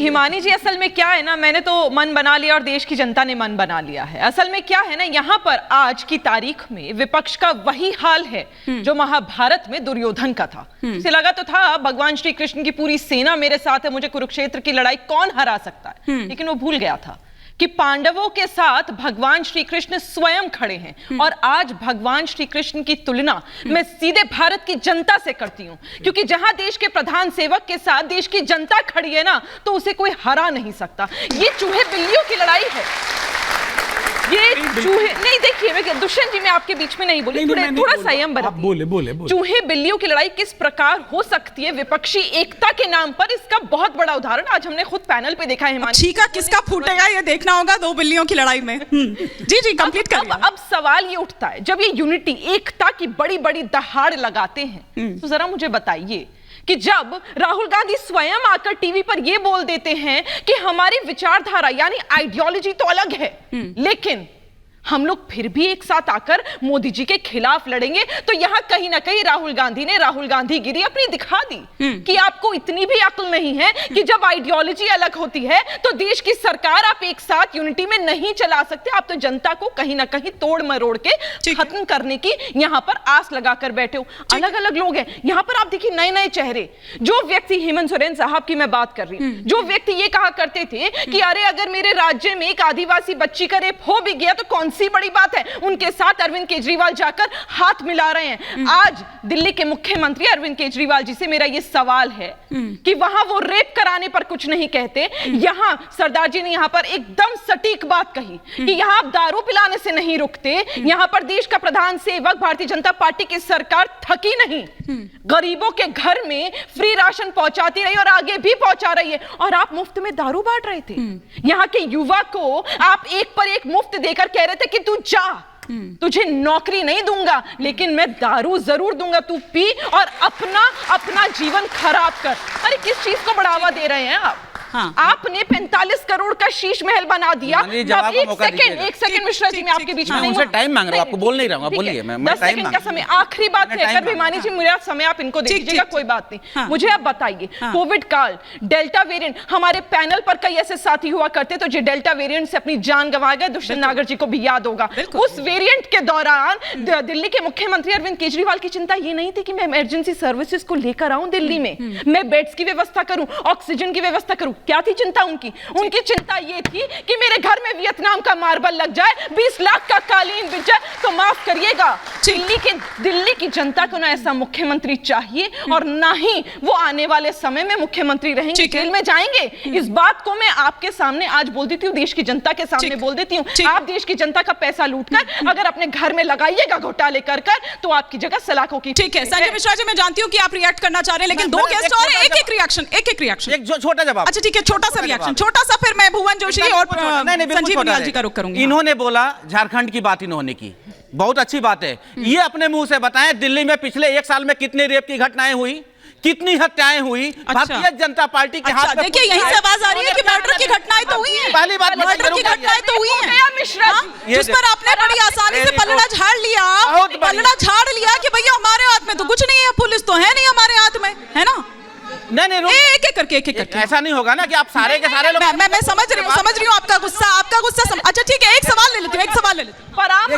हिमानी जी, असल में क्या है ना, मैंने तो मन बना लिया और देश की जनता ने मन बना लिया है। असल में क्या है ना, यहाँ पर आज की तारीख में विपक्ष का वही हाल है जो महाभारत में दुर्योधन का था। उसे लगा तो था भगवान श्री कृष्ण की पूरी सेना मेरे साथ है, मुझे कुरुक्षेत्र की लड़ाई कौन हरा सकता है, लेकिन वो भूल गया था कि पांडवों के साथ भगवान श्री कृष्ण स्वयं खड़े हैं। और आज भगवान श्री कृष्ण की तुलना मैं सीधे भारत की जनता से करती हूं, क्योंकि जहां देश के प्रधान सेवक के साथ देश की जनता खड़ी है ना, तो उसे कोई हरा नहीं सकता। ये चूहे बिल्लियों की लड़ाई है, ये चूहे नहीं। देखिए दुष्यंत जी, मैं आपके बीच में नहीं बोली, थोड़ा संयम बरतिए। बोले। चूहे बिल्लियों की लड़ाई किस प्रकार हो सकती है विपक्षी एकता के नाम पर, इसका बहुत बड़ा उदाहरण आज हमने खुद पैनल पे देखा है। चीका किसका फूटेगा ये देखना होगा दो बिल्लियों की लड़ाई में। जी कंप्लीट करिए। अब सवाल ये उठता है, जब ये यूनिटी एकता की बड़ी बड़ी दहाड़ लगाते हैं, तो जरा मुझे बताइए कि जब राहुल गांधी स्वयं आकर टीवी पर यह बोल देते हैं कि हमारी विचारधारा यानी आइडियोलॉजी तो अलग है, लेकिन हम लोग फिर भी एक साथ आकर मोदी जी के खिलाफ लड़ेंगे, तो यहां कहीं ना कहीं राहुल गांधी ने राहुल गांधीगिरी अपनी दिखा दी कि आपको इतनी भी अक्ल नहीं है कि जब आइडियोलॉजी अलग होती है तो देश की सरकार आप एक साथ यूनिटी में नहीं चला सकते। आप तो जनता को कहीं ना कहीं तोड़ मरोड़ के खत्म करने की यहां पर आस लगाकर बैठे हो। अलग अलग लोग हैं यहां पर, आप देखिए नए नए चेहरे। जो व्यक्ति हेमंत सोरेन साहब की मैं बात कर रही हूं, जो व्यक्ति ये कहा करते थे कि अरे अगर मेरे राज्य में एक आदिवासी बच्ची का रेप हो भी गया तो कौन सी बड़ी बात है, उनके साथ अरविंद केजरीवाल जाकर हाथ मिला रहे हैं। आज दिल्ली के मुख्यमंत्री अरविंद केजरीवाल जी से मेरा यह सवाल है कि वहां वो रेप कराने पर कुछ नहीं कहते, यहां सरदार जी ने यहां पर एकदम सटीक बात कही कि यहां आप दारू पिलाने से नहीं रुकते। यहां पर देश का प्रधान सेवक भारतीय जनता पार्टी की सरकार थकी नहीं, गरीबों के घर में फ्री राशन पहुंचाती रही और आगे भी पहुंचा रही है, और आप मुफ्त में दारू बांट रहे थे। यहां के युवा को आप एक पर एक मुफ्त देकर कह रहे थे कि तू जा, तुझे नौकरी नहीं दूंगा लेकिन मैं दारू जरूर दूंगा, तू पी और अपना जीवन खराब कर। अरे किस चीज को बढ़ावा दे रहे हैं आप? आपने 45 करोड़ का शीश महल बना दिया। एक सेकंड मिश्रा जी, मैं आपके बीच में उनसे टाइम मांग रहा हूं, आपको बोल नहीं रहा हूं, बोलिए। मैं 10 सेकंड का समय, आखिरी बात है भिमानी जी, मेरा समय आप इनको दे दीजिएगा, कोई बात नहीं। मुझे आप बताइए, कोविड काल, डेल्टा वेरिएंट, हमारे पैनल पर कई ऐसे साथी हुआ करते तो जो डेल्टा वेरिएंट से अपनी जान गंवा गए, दुष्यंत नागर जी को भी याद होगा। उस वेरिएंट के दौरान दिल्ली के मुख्यमंत्री अरविंद केजरीवाल की चिंता ये नहीं थी कि मैं इमरजेंसी सर्विसेज को लेकर आऊं दिल्ली में, मैं बेड्स की व्यवस्था करूं, ऑक्सीजन की व्यवस्था करूं। क्या थी चिंता उनकी चिंता ये थी कि मेरे घर में वियतनाम का मार्बल लग जाए, 20 लाख का कालीन बिछ जाए तो माफ करिएगा, दिल्ली की जनता को ना ऐसा मुख्यमंत्री चाहिए और ना ही वो आने वाले समय में मुख्यमंत्री रहेंगे, जेल में जाएंगे। इस बात को मैं आपके सामने आज बोल देती हूँ, देश की जनता के सामने बोल देती हूँ। आप देश की जनता का पैसा लूटकर अगर अपने घर में लगाइएगा घोटाले कर तो आपकी जगह सलाखों की। ठीक है संजय मिश्रा जी, मैं जानती हूँ कि आप रिएक्ट करना चाह रहे हैं, लेकिन दो गेस्ट और एक रिएक्शन, एक छोटा जवाब। अच्छा ठीक है, छोटा सा रिएक्शन, छोटा सा, फिर मैं भुवन जोशी और संजीव नियाल जी का रुख करूंगी। इन्होंने बोला झारखंड की बात, इन्होंने की, बहुत अच्छी बात है। ये अपने मुंह से बताएं दिल्ली में पिछले 1 साल में कितनी रेप की घटनाएं हुई, कितनी हत्याएं हुई। भारतीय जनता पार्टी के हाथ में देखिए यहीं से आवाज आ रही है कि मर्डर की घटनाएं तो हुई हैं। पहली बात मर्डर की घटनाएं तो हुई हैं मिश्रा, जिस पर आपने बड़ी आसानी से पलड़ा झाड़ लिया कि भैया हमारे हाथ में तो कुछ नहीं है, पुलिस तो है नहीं हमारे हाथ में, है ना? नहीं, एक करके ऐसा नहीं होगा ना कि आप सारे के सारे लोग। मैं समझ रही हूँ आपका गुस्सा। अच्छा ठीक है, एक सवाल ले लेती हूँ, पर आप